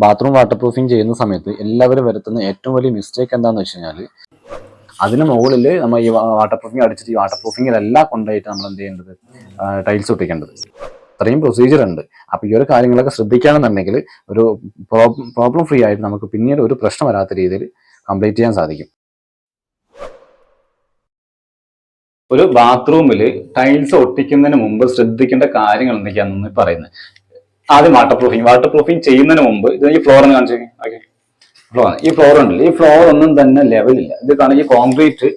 Bathroom water proofing ചെയ്യുന്ന സമയത്ത് എല്ലാവരും വരുത്തുന്ന ഏറ്റവും വലിയ മിസ്റ്റേക്ക് എന്താണെന്ന് വെച്ച് കഴിഞ്ഞാൽ അതിന് മുകളിൽ നമ്മൾ ഈ വാട്ടർ പ്രൂഫിങ് അടിച്ചിട്ട് ഈ വാട്ടർ പ്രൂഫിങ്ങിലെല്ലാം കൊണ്ടുപോയിട്ട് നമ്മൾ എന്ത് ചെയ്യേണ്ടത് ടൈൽസ് ഒട്ടിക്കേണ്ടത്. അത്രയും പ്രൊസീജിയർ ഉണ്ട്. അപ്പോൾ ഈ ഒരു കാര്യങ്ങളൊക്കെ ശ്രദ്ധിക്കുകയാണെന്നുണ്ടെങ്കിൽ ഒരു പ്രോബ്ലം ഫ്രീ ആയിട്ട് നമുക്ക് പിന്നീട് ഒരു പ്രശ്നം വരാത്ത രീതിയിൽ കംപ്ലീറ്റ് ചെയ്യാൻ സാധിക്കും. ഒരു ബാത്റൂമിൽ ടൈൽസ് ഒട്ടിക്കുന്നതിന് മുമ്പ് ശ്രദ്ധിക്കേണ്ട കാര്യങ്ങൾ എന്തൊക്കെയാണെന്ന് പറയുന്നത്. ആദ്യം വാട്ടർ പ്രൂഫിങ് ചെയ്യുന്നതിന് മുമ്പ് ഇത് ഈ ഫ്ലോർ ഒന്ന് കാണിച്ചു. ഓക്കെ, ഈ ഫ്ലോർ ഉണ്ടല്ലോ, ഈ ഫ്ലോർ ഒന്നും തന്നെ ലെവലില്ല. ഇത് കാണാൻ ഈ കോൺക്രീറ്റ്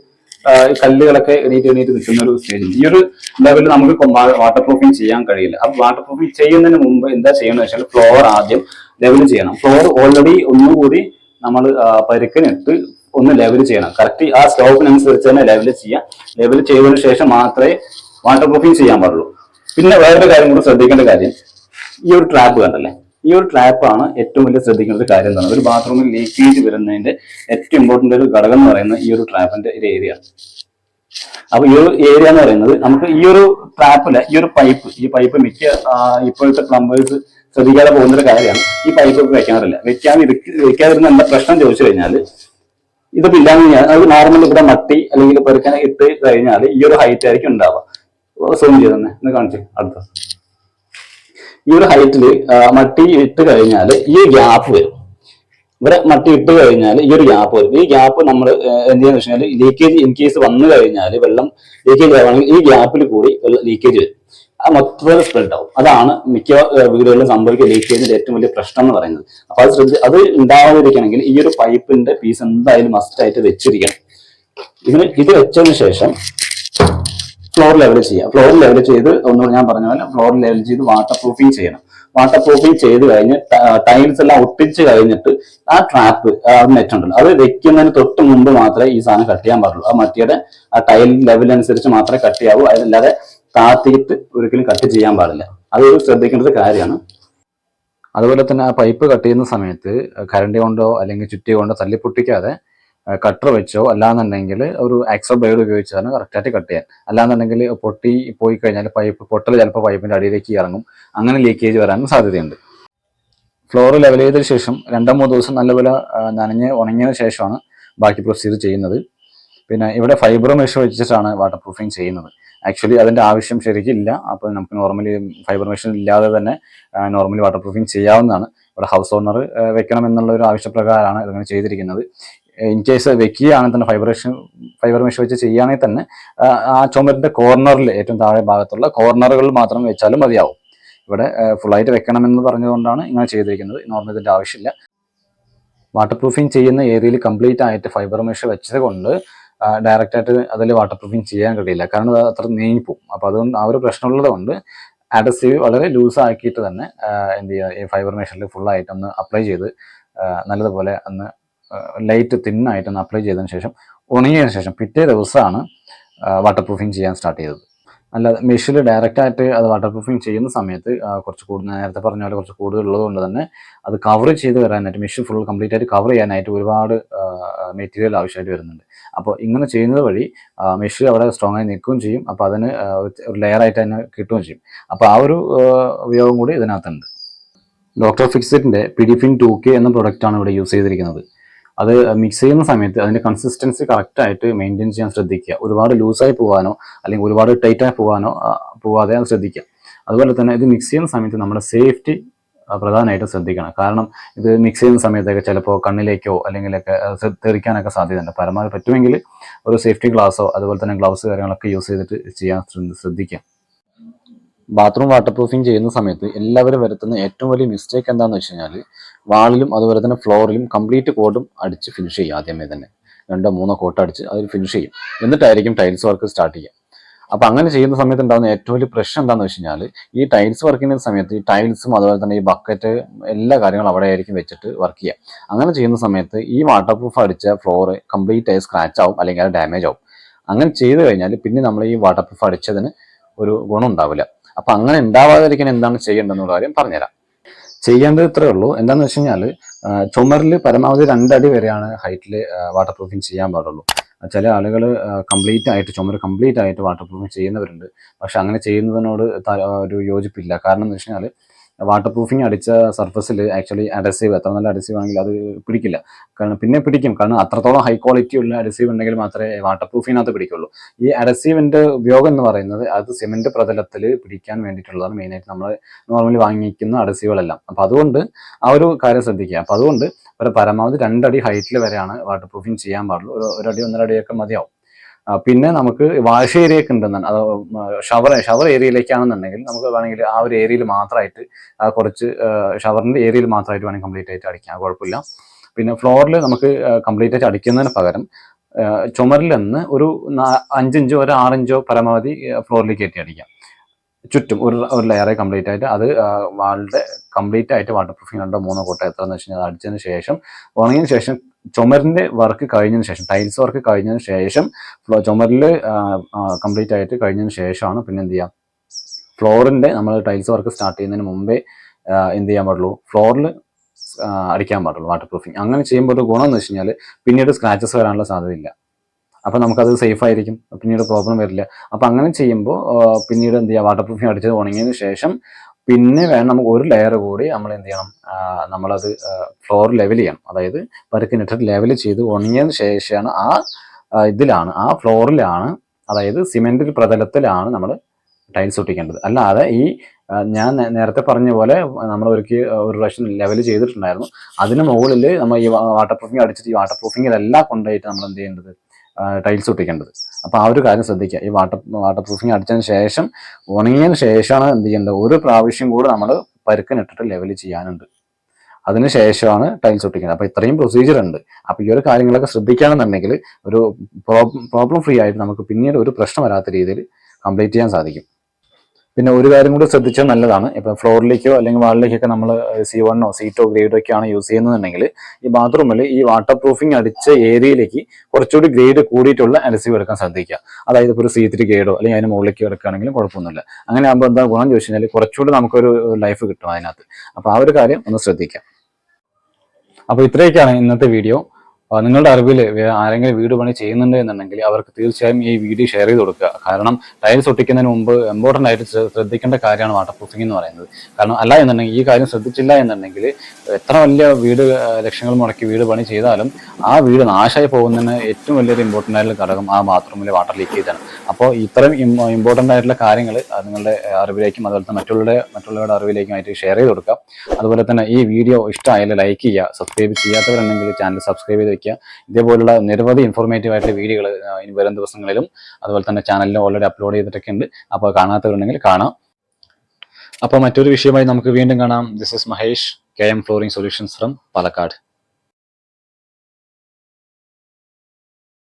കല്ലുകളൊക്കെ എണീറ്റ് നിൽക്കുന്ന ഒരു സ്റ്റേജിൽ ഈ ഒരു ലെവലിൽ നമുക്ക് വാട്ടർ പ്രൂഫിങ് ചെയ്യാൻ കഴിയില്ല. അപ്പൊ വാട്ടർ പ്രൂഫിങ് ചെയ്യുന്നതിന് മുമ്പ് എന്താ ചെയ്യണമെന്ന് വെച്ചാൽ ഫ്ലോർ ആദ്യം ലെവൽ ചെയ്യണം. ഫ്ലോർ ഓൾറെഡി ഒന്നുകൂടി നമ്മൾ പരുക്കനിട്ട് ഒന്ന് ലെവൽ ചെയ്യണം. കറക്റ്റ് ആ സ്ലോപ്പിനനുസരിച്ച് തന്നെ ലെവൽ ചെയ്യാം. ലെവൽ ചെയ്തതിനു ശേഷം മാത്രമേ വാട്ടർ പ്രൂഫിങ് ചെയ്യാൻ പാടുള്ളൂ. പിന്നെ വേറൊരു കാര്യം കൂടി ശ്രദ്ധിക്കേണ്ട കാര്യം, ഈ ഒരു ട്രാപ്പ് കണ്ടല്ലേ, ഈ ഒരു ട്രാപ്പാണ് ഏറ്റവും വലിയ ശ്രദ്ധിക്കേണ്ട ഒരു കാര്യം. എന്താണ്, ഒരു ബാത്റൂമിൽ ലീക്കേജ് വരുന്നതിന്റെ ഏറ്റവും ഇമ്പോർട്ടന്റ് ഒരു ഘടകം എന്ന് പറയുന്നത് ഈ ഒരു ട്രാപ്പിന്റെ ഒരു ഏരിയ. അപ്പൊ ഈ ഒരു ഏരിയ എന്ന് പറയുന്നത് നമുക്ക് ഈ ഒരു ട്രാപ്പില് ഈ പൈപ്പ് മിക്ക ഇപ്പോഴത്തെ പ്ലംബേഴ്സ് ശ്രദ്ധിക്കാതെ പോകുന്നൊരു കാര്യമാണ്. ഈ പൈപ്പ് വെക്കാറില്ല. വെക്കാതിരുന്ന എന്താ പ്രശ്നം ചോദിച്ചു കഴിഞ്ഞാൽ, ഇതിപ്പോ ഇല്ലാന്ന് ഞാൻ അത് നോർമൽ ഇവിടെ മട്ടി അല്ലെങ്കിൽ പെറുക്കാൻ ഇട്ട് കഴിഞ്ഞാൽ ഈ ഒരു ഹൈറ്റ് ആയിരിക്കും ഉണ്ടാവുക. സൂം ചെയ്തെന്നെ ഒന്ന് കാണിച്ചു. അടുത്ത ഈ ഒരു ഹൈറ്റിൽ മട്ടി ഇട്ട് കഴിഞ്ഞാൽ ഈ ഗ്യാപ്പ് വരും. ഇവിടെ മട്ടി ഇട്ട് കഴിഞ്ഞാൽ ഈ ഒരു ഗ്യാപ്പ് വരും. ഈ ഗ്യാപ്പ് നമ്മൾ എന്ത് ചെയ്യാന്ന് വെച്ചാൽ ലീക്കേജ് ഇൻ കേസ് വന്നു കഴിഞ്ഞാൽ വെള്ളം ലീക്കേജ് ആവുകയാണെങ്കിൽ ഈ ഗ്യാപ്പിൽ കൂടി ലീക്കേജ് വരും. ആ മൊത്തത്തിൽ സ്പ്രെഡ് ആവും. അതാണ് മിക്ക വീടുകളിലും സംഭവിക്കുക ലീക്കേജിന്റെ ഏറ്റവും വലിയ പ്രശ്നം എന്ന് പറയുന്നത്. അപ്പൊ അത് ഉണ്ടാവാതിരിക്കണമെങ്കിൽ ഈ ഒരു പൈപ്പിന്റെ പീസ് എന്തായാലും മസ്റ്റ് ആയിട്ട് വെച്ചിരിക്കണം. ഇത് വെച്ചതിന് ശേഷം ഫ്ലോർ ലെവൽ ചെയ്യുക. ഫ്ലോർ ലെവൽ ചെയ്ത് ഒന്നുകൂടി ഞാൻ പറഞ്ഞ പോലെ ഫ്ലോർ ലെവൽ ചെയ്ത് വാട്ടർ പ്രൂഫിങ് ചെയ്യണം. വാട്ടർ പ്രൂഫിങ് ചെയ്ത് കഴിഞ്ഞ് ടൈൽസ് എല്ലാം ഒട്ടിച്ച് കഴിഞ്ഞിട്ട് ആ ട്രാപ്പ് നെറ്റ് ഉണ്ടല്ലോ അത് വെക്കുന്നതിന് തൊട്ട് മുമ്പ് മാത്രമേ ഈ സാധനം കട്ട് ചെയ്യാൻ പാടുള്ളൂ. ആ മറ്റിയുടെ ആ ടൈൽ ലെവൽ അനുസരിച്ച് മാത്രമേ കട്ട് ചെയ്യാവൂ. അതല്ലാതെ താത്തിയിട്ട് ഒരിക്കലും കട്ട് ചെയ്യാൻ പാടില്ല. അതൊരു ശ്രദ്ധിക്കേണ്ട ഒരു കാര്യമാണ്. അതുപോലെ തന്നെ ആ പൈപ്പ് കട്ട് ചെയ്യുന്ന സമയത്ത് കരണ്ടി കൊണ്ടോ അല്ലെങ്കിൽ ചുറ്റി കൊണ്ടോ തല്ലിപ്പൊട്ടിക്കാതെ കട്ടർ വെച്ചോ അല്ലാന്നുണ്ടെങ്കിൽ ഒരു ആക്സോ ബ്ലേഡ് ഉപയോഗിച്ചാണ് കറക്റ്റായിട്ട് കട്ട് ചെയ്യാൻ. അല്ലാന്നുണ്ടെങ്കിൽ പൊട്ടി പോയി കഴിഞ്ഞാൽ പൊട്ടൽ ചിലപ്പോൾ പൈപ്പിന്റെ അടിയിലേക്ക് ഇറങ്ങും. അങ്ങനെ ലീക്കേജ് വരാനും സാധ്യതയുണ്ട്. ഫ്ലോർ ലെവൽ ചെയ്തതിനു ശേഷം 2-3 ദിവസം നല്ലപോലെ നനഞ്ഞ് ഉണങ്ങിയതിനു ശേഷമാണ് ബാക്കി പ്രൊസീജിയർ ചെയ്യുന്നത്. പിന്നെ ഇവിടെ ഫൈബർ മെഷ് വെച്ചിട്ടാണ് വാട്ടർ പ്രൂഫിങ് ചെയ്യുന്നത്. ആക്ച്വലി അതിന്റെ ആവശ്യം ശരിക്കില്ല. അപ്പോൾ നമുക്ക് നോർമലി ഫൈബർ മെഷീൻ ഇല്ലാതെ തന്നെ നോർമലി വാട്ടർ പ്രൂഫിങ് ചെയ്യാവുന്നതാണ്. ഇവിടെ ഹൗസ് ഓണർ വെക്കണം എന്നുള്ള ഒരു ആവശ്യപ്രകാരമാണ് ഇതങ്ങനെ ചെയ്തിരിക്കുന്നത്. ഇൻ കേസ് വെക്കുകയാണെങ്കിൽ തന്നെ ഫൈബർ മെഷ് വെച്ച് ചെയ്യുകയാണെങ്കിൽ തന്നെ ആ ചുമരിന്റെ കോർണറിൽ ഏറ്റവും താഴെ ഭാഗത്തുള്ള കോർണറുകളിൽ മാത്രം വെച്ചാലും മതിയാവും. ഇവിടെ ഫുള്ളായിട്ട് വെക്കണമെന്ന് പറഞ്ഞതുകൊണ്ടാണ് ഇങ്ങനെ ചെയ്തിരിക്കുന്നത്. നോർമലി ഇതിന്റെ ആവശ്യമില്ല. വാട്ടർ പ്രൂഫിങ് ചെയ്യുന്ന ഏരിയയിൽ കംപ്ലീറ്റ് ആയിട്ട് ഫൈബർ മെഷ് വെച്ചത് കൊണ്ട് ഡയറക്റ്റ് ആയിട്ട് അതിൽ വാട്ടർ പ്രൂഫിങ് ചെയ്യാൻ കഴിയില്ല. കാരണം അത് അത്ര നീങ്ങിപ്പോവും. അപ്പോൾ അതുകൊണ്ട് ആ ഒരു പ്രശ്നമുള്ളത് കൊണ്ട് അഡസീവ് വളരെ ലൂസ് ആക്കിയിട്ട് തന്നെ എന്ത് ചെയ്യുക, ഈ ഫൈബർ മെഷീനിൽ ഫുള്ളായിട്ട് ഒന്ന് അപ്ലൈ ചെയ്ത് നല്ലതുപോലെ ഒന്ന് ലൈറ്റ് തിന്നായിട്ടൊന്ന് അപ്ലൈ ചെയ്തതിന് ശേഷം ഉണങ്ങിയതിന് ശേഷം പിറ്റേ ദിവസമാണ് വാട്ടർ പ്രൂഫിങ് ചെയ്യാൻ സ്റ്റാർട്ട് ചെയ്തത്. അല്ലാതെ മെഷീനിൽ ഡയറക്റ്റായിട്ട് അത് വാട്ടർ പ്രൂഫിങ് ചെയ്യുന്ന സമയത്ത് കുറച്ച് കൂടുതൽ, നേരത്തെ പറഞ്ഞ പോലെ കുറച്ച് കൂടുതൽ ഉള്ളത് കൊണ്ട് തന്നെ അത് കവർ ചെയ്ത് വരാനായിട്ട് മെഷീൻ ഫുൾ കംപ്ലീറ്റ് ആയിട്ട് കവർ ചെയ്യാനായിട്ട് ഒരുപാട് മെറ്റീരിയൽ ആവശ്യമായിട്ട് വരുന്നുണ്ട്. അപ്പോൾ ഇങ്ങനെ ചെയ്യുന്നത് വഴി മെഷീൻ അവിടെ സ്ട്രോങ് ആയി നിൽക്കുകയും ചെയ്യും. അപ്പോൾ അതിന് ഒരു ലെയറായിട്ട് തന്നെ കിട്ടുകയും ചെയ്യും. അപ്പോൾ ആ ഒരു ഉപയോഗം കൂടി ഇതിനകത്തുണ്ട്. ഡോക്ടർ ഫിക്സിറ്റിൻ്റെ പിഡിഫിൻ 2K എന്ന പ്രൊഡക്റ്റാണ് ഇവിടെ യൂസ് ചെയ്തിരിക്കുന്നത്. അത് മിക്സ് ചെയ്യുന്ന സമയത്ത് അതിൻ്റെ കൺസിസ്റ്റൻസി കറക്റ്റായിട്ട് മെയിൻറ്റെയിൻ ചെയ്യാൻ ശ്രദ്ധിക്കുക. ഒരുപാട് ലൂസായി പോകാനോ അല്ലെങ്കിൽ ഒരുപാട് ടൈറ്റായി പോകാതെ അത് ശ്രദ്ധിക്കുക. അതുപോലെ തന്നെ ഇത് മിക്സ് ചെയ്യുന്ന സമയത്ത് നമ്മുടെ സേഫ്റ്റി പ്രധാനമായിട്ടും ശ്രദ്ധിക്കണം. കാരണം ഇത് മിക്സ് ചെയ്യുന്ന സമയത്തൊക്കെ ചിലപ്പോൾ കണ്ണിലേക്കോ അല്ലെങ്കിലൊക്കെ തെറിക്കാനൊക്കെ സാധ്യതയുണ്ട്. പരമാവധി പറ്റുമെങ്കിൽ ഒരു സേഫ്റ്റി ഗ്ലാസ്സോ അതുപോലെ തന്നെ ഗ്ലൗസ് കാര്യങ്ങളൊക്കെ യൂസ് ചെയ്തിട്ട് ചെയ്യാൻ ശ്രദ്ധിക്കുക. ബാത്റൂം വാട്ടർ പ്രൂഫിങ് ചെയ്യുന്ന സമയത്ത് എല്ലാവരും വരുത്തുന്ന ഏറ്റവും വലിയ മിസ്റ്റേക്ക് എന്താണെന്ന് വെച്ച് കഴിഞ്ഞാൽ വാളിലും അതുപോലെ തന്നെ ഫ്ലോറിലും കംപ്ലീറ്റ് കോട്ടും അടിച്ച് ഫിനിഷ് ചെയ്യും. ആദ്യമേ തന്നെ 2-3 കോട്ട് അടിച്ച് അതിൽ ഫിനിഷ് ചെയ്യും. എന്നിട്ടായിരിക്കും ടൈൽസ് വർക്ക് സ്റ്റാർട്ട് ചെയ്യുക. അപ്പോൾ അങ്ങനെ ചെയ്യുന്ന സമയത്ത് ഉണ്ടാകുന്ന ഏറ്റവും വലിയ പ്രശ്നം എന്താണെന്ന് വെച്ച് കഴിഞ്ഞാൽ ഈ ടൈൽസ് വർക്ക് ചെയ്യുന്ന സമയത്ത് ഈ ടൈൽസും അതുപോലെ തന്നെ ഈ ബക്കറ്റ് എല്ലാ കാര്യങ്ങളും അവിടെ ആയിരിക്കും വെച്ചിട്ട് വർക്ക് ചെയ്യുക. അങ്ങനെ ചെയ്യുന്ന സമയത്ത് ഈ വാട്ടർ പ്രൂഫ് അടിച്ച ഫ്ലോർ കംപ്ലീറ്റ് ആയി സ്ക്രാച്ച് ആവും അല്ലെങ്കിൽ അത് ഡാമേജ് ആവും. അങ്ങനെ ചെയ്ത് കഴിഞ്ഞാൽ പിന്നെ നമ്മൾ ഈ വാട്ടർ പ്രൂഫ് അടിച്ചതിന് ഒരു ഗുണം ഉണ്ടാവില്ല. അപ്പൊ അങ്ങനെ ഉണ്ടാവാതിരിക്കാൻ എന്താണ് ചെയ്യേണ്ടതെന്നുള്ള കാര്യം പറഞ്ഞുതരാം. ചെയ്യേണ്ടത് ഇത്രയേ ഉള്ളൂ. എന്താണെന്ന് വെച്ച് കഴിഞ്ഞാൽ ചുമരിൽ പരമാവധി 2 അടി വരെയാണ് ഹൈറ്റിൽ വാട്ടർ പ്രൂഫിങ് ചെയ്യാൻ പാടുള്ളൂ. ചില ആളുകൾ ചുമര് കംപ്ലീറ്റ് ആയിട്ട് വാട്ടർ പ്രൂഫിങ് ചെയ്യുന്നവരുണ്ട്. പക്ഷെ അങ്ങനെ ചെയ്യുന്നതിനോട് ഒരു യോജിപ്പില്ല. കാരണം എന്ന് വെച്ച് കഴിഞ്ഞാൽ വാട്ടർ പ്രൂഫിങ് അടിച്ച സർഫസിൽ ആക്ച്വലി അഡസീവ് എത്ര നല്ല അഡസീവ് ആണെങ്കിൽ അത് പിടിക്കില്ല. കാരണം പിന്നെ പിടിക്കും, കാരണം അത്രത്തോളം ഹൈ ക്വാളിറ്റി ഉള്ള അഡസീവ് ഉണ്ടെങ്കിൽ മാത്രമേ വാട്ടർ പ്രൂഫിനകത്ത് പിടിക്കുള്ളൂ. ഈ അഡസീവിന്റെ ഉപയോഗം എന്ന് പറയുന്നത് അത് സിമെന്റ് പ്രതലത്തിൽ പിടിക്കാൻ വേണ്ടിയിട്ടുള്ളതാണ് മെയിനായിട്ട് നമ്മൾ നോർമലി വാങ്ങിക്കുന്ന അഡസീവുകളെല്ലാം. അപ്പൊ അതുകൊണ്ട് ആ ഒരു കാര്യം ശ്രദ്ധിക്കുക. അപ്പൊ അതുകൊണ്ട് ഒരു പരമാവധി 2 അടി ഹൈറ്റിൽ വരെയാണ് വാട്ടർ പ്രൂഫിങ് ചെയ്യാൻ പാടുള്ളൂ. ഒരു അടി 1.5 അടിയൊക്കെ മതിയാവും. പിന്നെ നമുക്ക് വാഷ് ഏരിയ ഒക്കെ ഉണ്ടെന്നാണ്, അത് ഷവർ ഏരിയയിലേക്കാണെന്നുണ്ടെങ്കിൽ നമുക്ക് വേണമെങ്കിൽ ആ ഒരു ഏരിയയിൽ മാത്രമായിട്ട് കുറച്ച് ഷവറിന്റെ ഏരിയയിൽ മാത്രമായിട്ട് വേണമെങ്കിൽ കംപ്ലീറ്റ് ആയിട്ട് അടിക്കാം, കുഴപ്പമില്ല. പിന്നെ ഫ്ലോറിൽ നമുക്ക് കംപ്ലീറ്റ് ആയിട്ട് അടിക്കുന്നതിന് പകരം ചുമരിൽ നിന്ന് ഒരു 5 ഇഞ്ചോ ഒരു 6 ഇഞ്ചോ പരമാവധി ഫ്ലോറിലേക്ക് കയറ്റി അടിക്കാം. ചുറ്റും ഒരു ലെയറെ കംപ്ലീറ്റ് ആയിട്ട് അത് വാളിന്റെ കംപ്ലീറ്റ് ആയിട്ട് വാട്ടർ പ്രൂഫിങ് 2-3 കോട്ട എത്രയെന്ന് വെച്ച് കഴിഞ്ഞാൽ അടിച്ചതിന് ശേഷം ഉണങ്ങിയതിന് ശേഷം ചുമരിന്റെ വർക്ക് കഴിഞ്ഞതിന് ശേഷം ടൈൽസ് വർക്ക് കഴിഞ്ഞതിന് ശേഷം ചുമരിൽ കംപ്ലീറ്റ് ആയിട്ട് കഴിഞ്ഞതിന് ശേഷമാണ് പിന്നെ എന്ത് ചെയ്യാം, ഫ്ലോറിന്റെ നമ്മൾ ടൈൽസ് വർക്ക് സ്റ്റാർട്ട് ചെയ്യുന്നതിന് മുമ്പേ എന്ത് ചെയ്യാൻ പാടുള്ളൂ, ഫ്ലോറിൽ അടിക്കാൻ പാടുള്ളൂ വാട്ടർ പ്രൂഫിങ്. അങ്ങനെ ചെയ്യുമ്പോൾ ഒരു ഗുണം എന്ന് വെച്ച് കഴിഞ്ഞാൽ പിന്നീട് സ്ക്രാച്ചസ് വരാനുള്ള സാധ്യതയില്ല. അപ്പൊ നമുക്കത് സേഫ് ആയിരിക്കും, പിന്നീട് പ്രോബ്ലം വരില്ല. അപ്പൊ അങ്ങനെ ചെയ്യുമ്പോൾ പിന്നീട് എന്ത് ചെയ്യുക, വാട്ടർ പ്രൂഫിങ് അടിച്ചത് ഉണങ്ങിയതിന് ശേഷം പിന്നെ വേണം നമുക്ക് ഒരു ലെയർ കൂടി നമ്മൾ എന്ത് ചെയ്യണം, നമ്മളത് ഫ്ലോർ ലെവൽ ചെയ്യണം. അതായത് പരുക്കിനിട്ടിട്ട് ലെവൽ ചെയ്ത് ഉണങ്ങിയതിന് ശേഷമാണ് ആ ഫ്ലോറിലാണ്, അതായത് സിമെന്റ് പ്രതലത്തിലാണ് നമ്മൾ ടൈൽസ് ഒട്ടിക്കേണ്ടത്. അല്ലാതെ ഈ ഞാൻ നേരത്തെ പറഞ്ഞ പോലെ നമ്മൾ ഒരു പ്രാവശ്യം ലെവൽ ചെയ്തിട്ടുണ്ടായിരുന്നു, അതിന് മുകളിൽ നമ്മൾ ഈ വാട്ടർ പ്രൂഫിങ് അടിച്ചിട്ട് ഈ വാട്ടർ പ്രൂഫിങ്ങിലെല്ലാം കൊണ്ടുപോയിട്ട് നമ്മൾ എന്ത് ചെയ്യേണ്ടത്, ടൈൽസ് ഒട്ടിക്കേണ്ടത്. അപ്പൊ ആ ഒരു കാര്യം ശ്രദ്ധിക്കുക. ഈ വാട്ടർ പ്രൂഫിങ് അടിച്ചതിന് ശേഷം ഉണങ്ങിയതിന് ശേഷമാണ് എന്ത് ചെയ്യേണ്ടത്, ഒരു പ്രാവശ്യം കൂടെ നമ്മൾ പരുക്കനിട്ടിട്ട് ലെവൽ ചെയ്യാനുണ്ട്, അതിന് ശേഷമാണ് ടൈൽസ് ഒട്ടിക്കുന്നത്. അപ്പൊ ഇത്രയും പ്രൊസീജിയർ ഉണ്ട്. അപ്പൊ ഈ ഒരു കാര്യങ്ങളൊക്കെ ശ്രദ്ധിക്കുകയാണെന്നുണ്ടെങ്കിൽ ഒരു പ്രോബ്ലം ഫ്രീ ആയിട്ട് നമുക്ക് പിന്നീട് ഒരു പ്രശ്നം വരാത്ത രീതിയിൽ കംപ്ലീറ്റ് ചെയ്യാൻ സാധിക്കും. പിന്നെ ഒരു കാര്യം കൂടി ശ്രദ്ധിച്ചാൽ നല്ലതാണ്. ഇപ്പൊ ഫ്ലോറിലേക്കോ അല്ലെങ്കിൽ വാളിലേക്കൊക്കെ നമ്മൾ C1 C2 ഗ്രേഡോ ഒക്കെയാണ് യൂസ് ചെയ്യുന്നതെന്നുണ്ടെങ്കിൽ ഈ ബാത്റൂമിൽ ഈ വാട്ടർ പ്രൂഫിങ് അടിച്ച ഏരിയയിലേക്ക് കുറച്ചുകൂടി ഗ്രേഡ് കൂടിയിട്ടുള്ള അഡസീവ് എടുക്കാൻ ശ്രദ്ധിക്കുക. അതായത് ഇപ്പോൾ ഒരു C3 ഗ്രേഡോ അല്ലെങ്കിൽ അതിന് മുകളിലേക്ക് എടുക്കുകയാണെങ്കിലും കുഴപ്പമൊന്നുമില്ല. അങ്ങനെ ആകുമ്പോൾ എന്താ ഗുണം ചോദിച്ചു കഴിഞ്ഞാൽ കുറച്ചുകൂടി നമുക്കൊരു ലൈഫ് കിട്ടും അതിനകത്ത്. അപ്പൊ ആ ഒരു കാര്യം ഒന്ന് ശ്രദ്ധിക്കാം. അപ്പോൾ ഇത്രയൊക്കെയാണ് ഇന്നത്തെ വീഡിയോ. നിങ്ങളുടെ അറിവിൽ ആരെങ്കിലും വീട് പണി ചെയ്യുന്നുണ്ട് എന്നുണ്ടെങ്കിൽ അവർക്ക് തീർച്ചയായും ഈ വീഡിയോ ഷെയർ ചെയ്ത് കൊടുക്കുക. കാരണം ടൈൽസ് ഒട്ടിക്കുന്നതിന് മുമ്പ് ഇമ്പോർട്ടൻ്റ് ആയിട്ട് ശ്രദ്ധിക്കേണ്ട കാര്യമാണ് വാട്ടർ പ്രൂഫിംഗ് എന്ന് പറയുന്നത്. കാരണം അല്ല എന്നുണ്ടെങ്കിൽ ഈ കാര്യം ശ്രദ്ധിച്ചില്ല എന്നുണ്ടെങ്കിൽ എത്ര വലിയ വീട് ലക്ഷങ്ങൾ മുടക്കി വീട് പണി ചെയ്താലും ആ വീട് നാശമായി പോകുന്നതിന് ഏറ്റവും വലിയൊരു ഇമ്പോർട്ടൻ്റ് ആയിട്ടുള്ള ഘടകം ആ ബാത്റൂമിലെ വാട്ടർ ലീക്കേജ് ആണ്. അപ്പോൾ ഇത്രയും ഇമ്പോർട്ടൻ്റ് ആയിട്ടുള്ള കാര്യങ്ങൾ നിങ്ങളുടെ അറിവിലേക്കും അതുപോലെ തന്നെ മറ്റുള്ളവരുടെ അറിവിലേക്കും ആയിട്ട് ഷെയർ ചെയ്ത് കൊടുക്കുക. അതുപോലെ തന്നെ ഈ വീഡിയോ ഇഷ്ടമായാലും ലൈക്ക് ചെയ്യുക. സബ്സ്ക്രൈബ് ചെയ്യാത്തവരുണ്ടെങ്കിൽ ചാനൽ സബ്സ്ക്രൈബ് ചെയ്ത് വെക്കുക. ഇതേപോലുള്ള നിരവധി ഇൻഫോർമേറ്റീവ് ആയിട്ടുള്ള വീഡിയോകൾ ഇനി വരും ദിവസങ്ങളിലും അതുപോലെ തന്നെ ചാനലിൽ ഓൾറെഡി അപ്ലോഡ് ചെയ്തിട്ടൊക്കെ ഉണ്ട്. അപ്പോൾ കാണാത്തവരുണ്ടെങ്കിൽ കാണാം. അപ്പോൾ മറ്റൊരു വിഷയമായി നമുക്ക് വീണ്ടും കാണാം. This is Mahesh, KM flooring solutions from Palakkad.